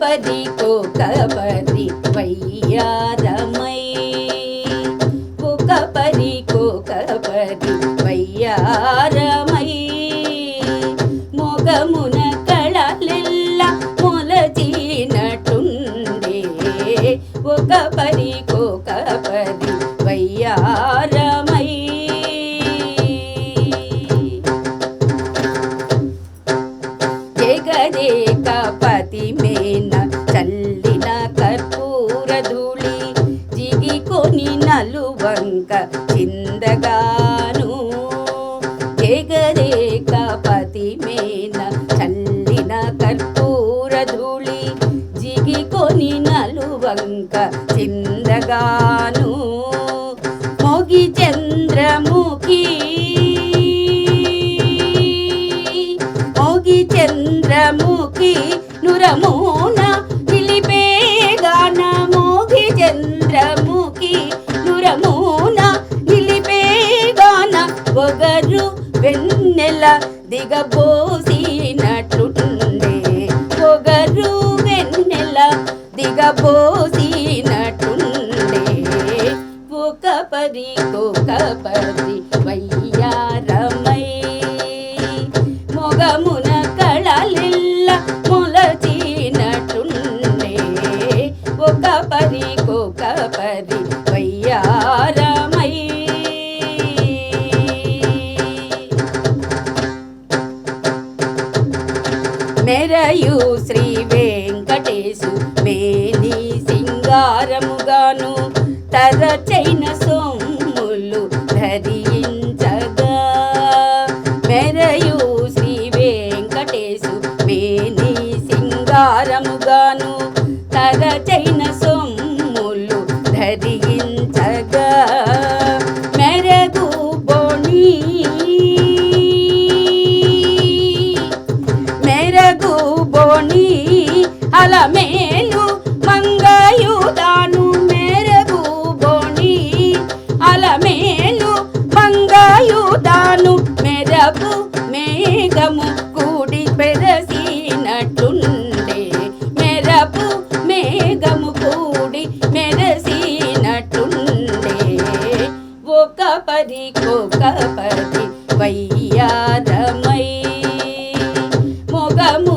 పరి వయ్యారమై ఒక పరి వయ్యారమై మొగమున కళలెల్ల మొలచినట్టుండే ఒక పరి వయ్యారమై జగదేక పతి మేన చల్లిన కర్పూర ధూళి జిగికొని నలువంక చిందగాను జగదేక పతి మేన చల్లిన కర్పూర ధూళి జిగికొని నలువంక చిందగాను మోగి చంద్రముఖి చంద్రముఖి నురమోన నిలిపేగాన మోగి చంద్రముఖి నురమోన నిలిపేగాన ఒగరు వెన్నెల దిగబోసినట్టుండే ఒగరు వెన్నెల దిగబోసినట్టుండే ఒక పరి వయ్యారమై మొగమున కళలెల్ల మొలచినట్టుండే ఒక పరి వయ్యారమై మెరయు శ్రీ వెంకటేశు మేని సింగారముగాను తరచైన సొమ్ములు ధరించగా మెరయు శ్రీ వెంకటేశు మేని సింగారముగాను తరచైన సొమ్ములు ధరించగా మెరగు బోణి అలమేలు మంగయుదాను మెరగు బోణి అలమేలు మంగయుదాను మెరపు మేఘము కూడి పెరసినట్టుండే మెరపు మేఘము కూడి మెరసినట్టుండే ఒక పరి వయ్యారమై మొగము